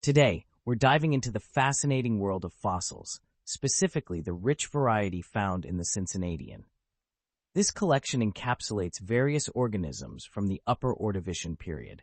Today, we're diving into the fascinating world of fossils, specifically the rich variety found in the Cincinnatian. This collection encapsulates various organisms from the Upper Ordovician period.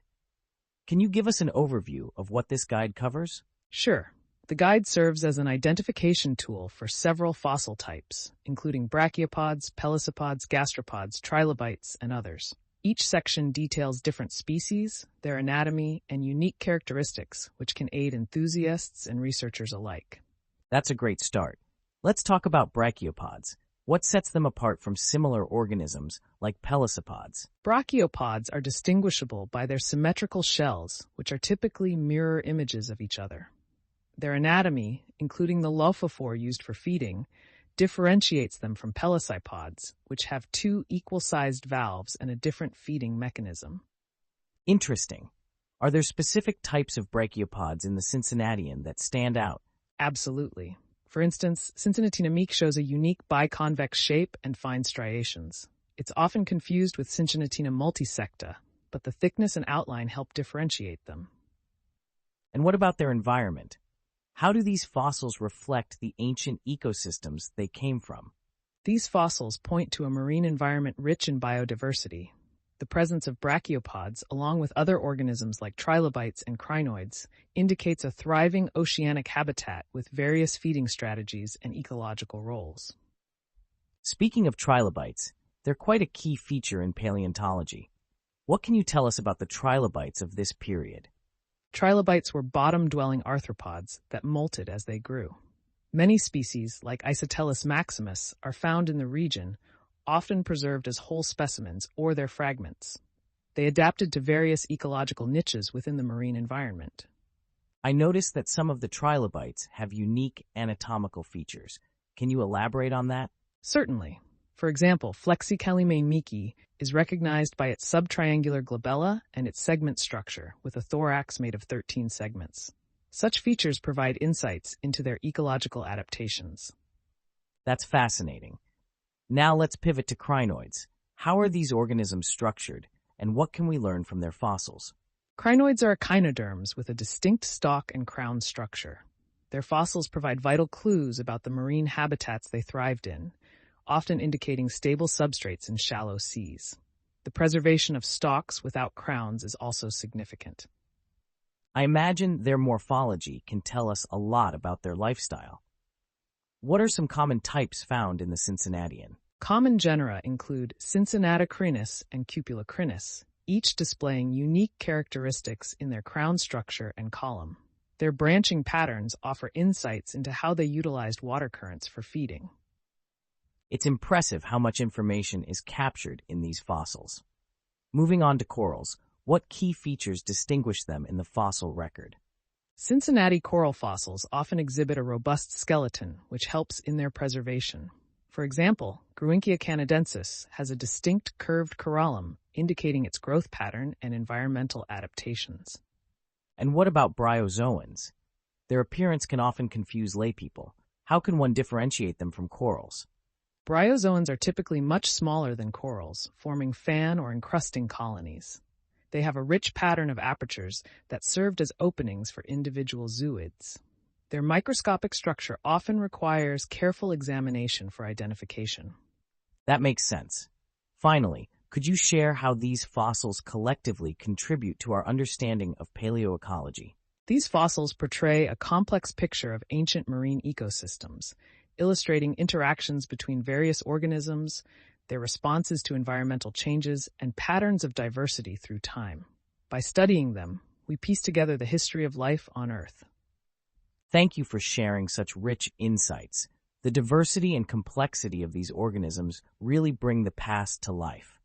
Can you give us an overview of what this guide covers? Sure. The guide serves as an identification tool for several fossil types, including brachiopods, pelecypods, gastropods, trilobites, and others. Each section details different species, their anatomy, and unique characteristics, which can aid enthusiasts and researchers alike. That's a great start. Let's talk about brachiopods. What sets them apart from similar organisms like pelecypods? Brachiopods are distinguishable by their symmetrical shells, which are typically mirror images of each other. Their anatomy, including the lophophore used for feeding, differentiates them from pelecypods, which have two equal-sized valves and a different feeding mechanism. Interesting. Are there specific types of brachiopods in the Cincinnatian that stand out? Absolutely. For instance, Cincinnatian shows a unique biconvex shape and fine striations. It's often confused with Cincinnatian multisecta, but the thickness and outline help differentiate them. And what about their environment? How do these fossils reflect the ancient ecosystems they came from? These fossils point to a marine environment rich in biodiversity. The presence of brachiopods, along with other organisms like trilobites and crinoids, indicates a thriving oceanic habitat with various feeding strategies and ecological roles. Speaking of trilobites, they're quite a key feature in paleontology. What can you tell us about the trilobites of this period? Trilobites were bottom-dwelling arthropods that molted as they grew. Many species, like Isotellus maximus, are found in the region, often preserved as whole specimens or their fragments. They adapted to various ecological niches within the marine environment. I noticed that some of the trilobites have unique anatomical features. Can you elaborate on that? Certainly. For example, Flexicalime miki is recognized by its subtriangular glabella and its segment structure, with a thorax made of 13 segments. Such features provide insights into their ecological adaptations. That's fascinating. Now let's pivot to crinoids. How are these organisms structured, and what can we learn from their fossils? Crinoids are echinoderms with a distinct stalk and crown structure. Their fossils provide vital clues about the marine habitats they thrived in, often indicating stable substrates in shallow seas. The preservation of stalks without crowns is also significant. I imagine their morphology can tell us a lot about their lifestyle. What are some common types found in the Cincinnatian? Common genera include Cincinnatocrinus and Cupulocrinus, each displaying unique characteristics in their crown structure and column. Their branching patterns offer insights into how they utilized water currents for feeding. It's impressive how much information is captured in these fossils. Moving on to corals, what key features distinguish them in the fossil record? Cincinnati coral fossils often exhibit a robust skeleton, which helps in their preservation. For example, Gruinkia canadensis has a distinct curved corallum, indicating its growth pattern and environmental adaptations. And what about bryozoans? Their appearance can often confuse laypeople. How can one differentiate them from corals? Bryozoans are typically much smaller than corals, forming fan or encrusting colonies. They have a rich pattern of apertures that served as openings for individual zooids. Their microscopic structure often requires careful examination for identification. That makes sense. Finally, could you share how these fossils collectively contribute to our understanding of paleoecology? These fossils portray a complex picture of ancient marine ecosystems, illustrating interactions between various organisms, their responses to environmental changes, and patterns of diversity through time. By studying them, we piece together the history of life on Earth. Thank you for sharing such rich insights. The diversity and complexity of these organisms really bring the past to life.